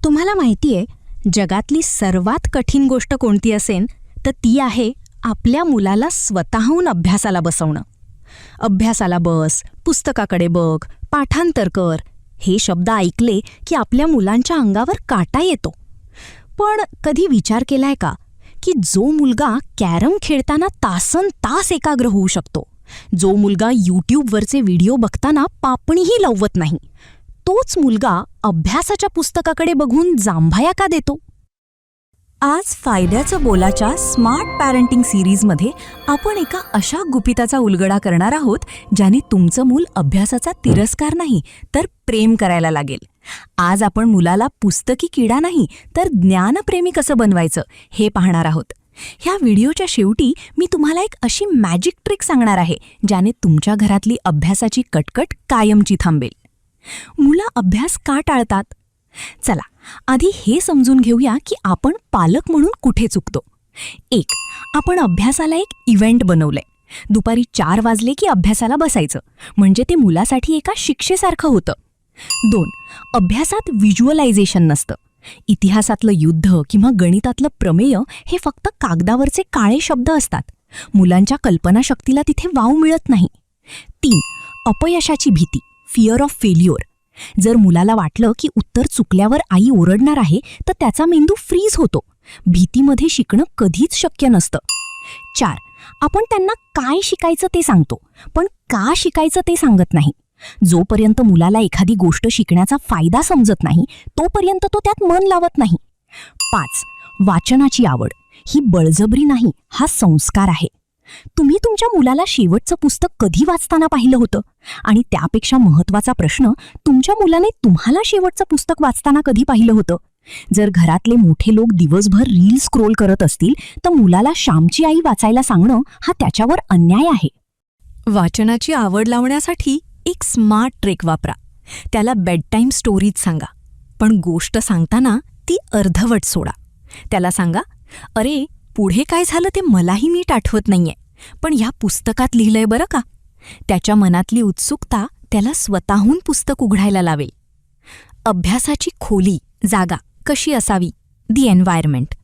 तुम्हाला माहितीये, जगातली सर्वात कठीण गोष्ट कोणती असेल तर ती आहे आपल्या मुलाला स्वतःहून अभ्यासाला बसवणं. अभ्यासाला बस, पुस्तकाकडे बघ, पाठांतर कर, हे शब्द ऐकले की आपल्या मुलांच्या अंगावर काटा येतो. पण कधी विचार केलाय का की जो मुलगा कॅरम खेळताना तासनतास एकाग्र होऊ शकतो, जो मुलगा यूट्यूबवरचे व्हिडिओ बघताना पापणीही लवत नाही, तोच मुलगा अभ्यासाच्या पुस्तकाकडे बघून जांभया का देतो? आज फायद्याचं बोलाच्या स्मार्ट पॅरेंटिंग सिरीजमध्ये आपण एका अशा गुपिताचा उलगडा करणार आहोत ज्याने तुमचं मूल अभ्यासाचा तिरस्कार नाही तर प्रेम करायला लागेल. आज आपण मुलाला पुस्तकी किडा नाही तर ज्ञानप्रेमी कसं बनवायचं हे पाहणार आहोत. ह्या व्हिडिओच्या शेवटी मी तुम्हाला एक अशी मॅजिक ट्रिक सांगणार आहे ज्याने तुमच्या घरातली अभ्यासाची कटकट कायमची थांबेल. मुलं अभ्यास का टाळतात? चला आधी हे समजून घेऊया की आपण पालक म्हणून कुठे चुकतो. 1. आपण अभ्यासाला एक इव्हेंट बनवलंय. दुपारी 4 वाजले की अभ्यासाला बसायचं, म्हणजे ते मुलासाठी एका शिक्षेसारखं होतं. 2. अभ्यासात व्हिज्युअलायझेशन नसतं. इतिहासातलं युद्ध किंवा गणितातलं प्रमेय हे फक्त कागदावरचे काळे शब्द असतात. मुलांच्या कल्पनाशक्तीला तिथे वाव मिळत नाही. 3. अपयशाची भीती, फिअर ऑफ फेल्युअर. जर मुलाला वाटलं की उत्तर चुकल्यावर आई ओरडणार आहे तर त्याचा मेंदू फ्रीज होतो. भीतीमध्ये शिकणं कधीच शक्य नसतं. 4. आपण त्यांना काय शिकायचं ते सांगतो, पण का शिकायचं ते सांगत नाही. जोपर्यंत मुलाला एखादी गोष्ट शिकण्याचा फायदा समजत नाही तोपर्यंत तो त्यात मन लावत नाही. 5. वाचनाची आवड ही बळजबरी नाही, हा संस्कार आहे. तुम्ही तुमच्या मुलाला शेवटचं पुस्तक कधी वाचताना पाहिलं होतं? आणि त्यापेक्षा महत्त्वाचा प्रश्न, तुमच्या मुलाने तुम्हाला शेवटचं पुस्तक वाचताना कधी पाहिलं होतं? जर घरातले मोठे लोक दिवसभर रील स्क्रोल करत असतील तर मुलाला श्यामची आई वाचायला सांगणं हा त्याच्यावर अन्याय आहे. वाचनाची आवड लावण्यासाठी एक स्मार्ट ट्रिक वापरा. त्याला बेड टाईम स्टोरीज सांगा, पण गोष्ट सांगताना ती अर्धवट सोडा. त्याला सांगा, अरे पुढे काय झालं ते मलाही नीट आठवत नाहीये, पण ह्या पुस्तकात लिहिलंय बरं का. त्याच्या मनातली उत्सुकता त्याला स्वतःहून पुस्तक उघडायला लावेल. अभ्यासाची खोली, जागा कशी असावी? दी एन्व्हायरमेंट.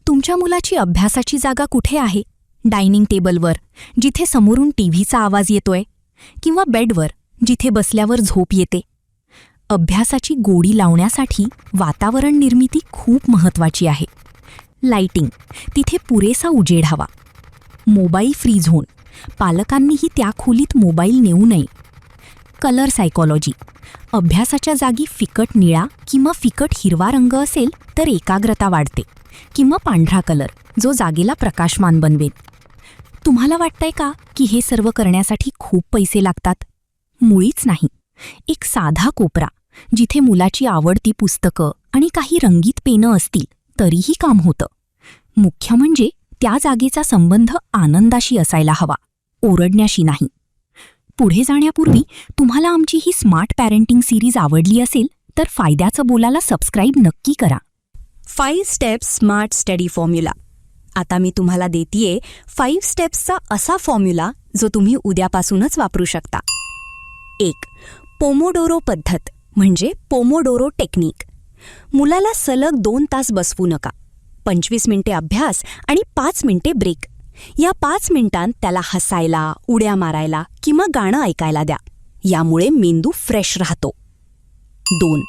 तुमच्या मुलाची अभ्यासाची जागा कुठे आहे? डायनिंग टेबलवर, जिथे समोरून टीव्हीचा आवाज येतोय, किंवा बेडवर, जिथे बसल्यावर झोप येते? अभ्यासाची गोडी लावण्यासाठी वातावरण निर्मिती खूप महत्त्वाची आहे. लाइटिंग, तिथे पुरेसा उजेड हवा. मोबाईल फ्री झोन, पालकांनीही त्या खोलीत मोबाईल नेऊ नये. कलर सायकॉलॉजी, अभ्यासाच्या जागी फिकट निळा किंवा फिकट हिरवा रंग असेल तर एकाग्रता वाढते, किंवा पांढरा कलर जो जागेला प्रकाशमान बनवेल. तुम्हाला वाटतंय का की हे सर्व करण्यासाठी खूप पैसे लागतात? मुळीच नाही. एक साधा कोपरा जिथे मुलाची आवडती पुस्तकं आणि काही रंगीत पेनं असतील तरीही काम होतं. मुख्य म्हणजे त्या जागेचा संबंध आनंदाशी असायला हवा, ओरडण्याशी नाही. पुढे जाण्यापूर्वी तुम्हाला आमची ही स्मार्ट पॅरेंटिंग सिरीज आवडली असेल तर फायद्याचं बोलाला सबस्क्राईब नक्की करा. 5 स्टेप्स स्मार्ट स्टडी फॉर्म्युला. आता मी तुम्हाला देतीये 5 स्टेप्सचा असा फॉर्म्युला जो तुम्ही उद्यापासूनच वापरू शकता. 1. पोमोडोरो पद्धत म्हणजे पोमोडोरो टेक्निक. मुलाला सलग 2 तास बसवू नका. 25 मिनिटे अभ्यास आणि 5 मिनिटे ब्रेक. या 5 मिनिटांत त्याला हसायला, उड्या मारायला किंवा गाणं ऐकायला द्या. यामुळे मेंदू फ्रेश राहतो. 2.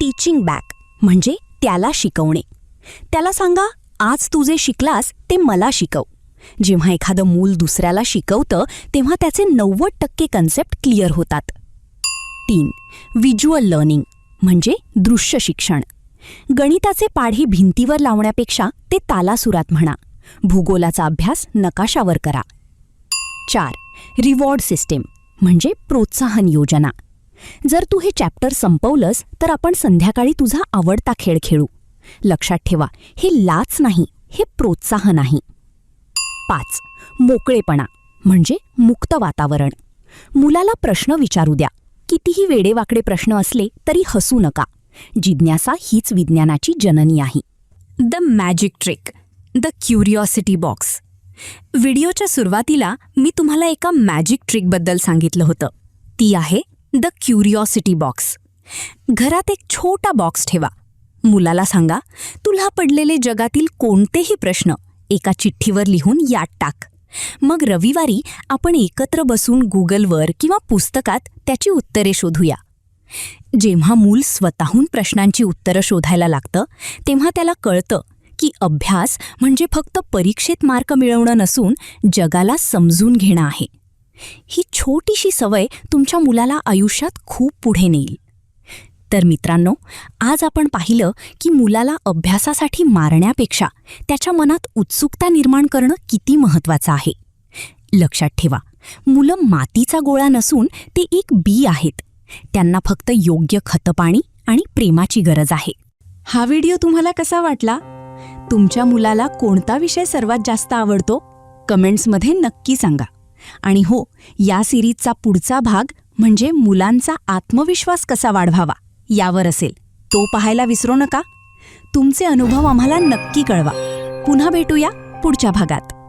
टीचिंग बॅक म्हणजे त्याला शिकवणे. त्याला सांगा, आज तू जे शिकलास ते मला शिकव. जेव्हा एखादं मूल दुसऱ्याला शिकवतं तेव्हा त्याचे 90% कन्सेप्ट क्लिअर होतात. 3. व्हिज्युअल लर्निंग म्हणजे दृश्य शिक्षण. गणिताचे पाढे भिंतीवर लावण्यापेक्षा ते तालासुरात म्हणा. भूगोलाचा अभ्यास नकाशावर करा. 4. रिवॉर्ड सिस्टीम म्हणजे प्रोत्साहन योजना. जर तू हे चॅप्टर संपवलंस तर आपण संध्याकाळी तुझा आवडता खेळ खेळू. लक्षात ठेवा, हे लाच नाही, हे प्रोत्साहन आहे. 5. मोकळेपणा म्हणजे मुक्त वातावरण. मुलाला प्रश्न विचारू द्या. कितीही वेडेवाकडे प्रश्न असले तरी हसू नका. जिज्ञासा हीच विज्ञानाची जननी आहे. The magic trick, the curiosity box. व्हिडिओच्या सुरुवातीला मी तुम्हाला एका मॅजिक ट्रिकबद्दल सांगितलं होतं. ती आहे द क्युरिओसिटी बॉक्स. घरात एक छोटा बॉक्स ठेवा. मुलाला सांगा, तुला पडलेले जगातील कोणतेही प्रश्न एका चिठ्ठीवर लिहून यात टाक. मग रविवारी आपण एकत्र बसून गुगलवर किंवा पुस्तकात त्याची उत्तरे शोधूया. जेव्हा मूल स्वतःहून प्रश्नांची उत्तरं शोधायला लागतं, तेव्हा त्याला कळतं की अभ्यास म्हणजे फक्त परीक्षेत मार्क मिळवणं नसून जगाला समजून घेणं आहे. ही छोटीशी सवय तुमच्या मुलाला आयुष्यात खूप पुढे नेईल. तर मित्रांनो, आज आपण पाहिलं की मुलाला अभ्यासासाठी मारण्यापेक्षा त्याच्या मनात उत्सुकता निर्माण करणं किती महत्त्वाचं आहे. लक्षात ठेवा, मुलं मातीचा गोळा नसून ते एक बी आहेत. त्यांना फक्त योग्य खतपाणी आणि प्रेमाची गरज आहे. हा व्हिडिओ तुम्हाला कसा वाटला? तुमच्या मुलाला कोणता विषय सर्वात जास्त आवडतो? कमेंट्समध्ये नक्की सांगा. आणि हो, या सिरीजचा पुढचा भाग म्हणजे मुलांचा आत्मविश्वास कसा वाढवावा यावर असेल. तो पाहायला विसरू नका. तुमचे अनुभव आम्हाला नक्की कळवा. पुन्हा भेटूया पुढच्या भागात.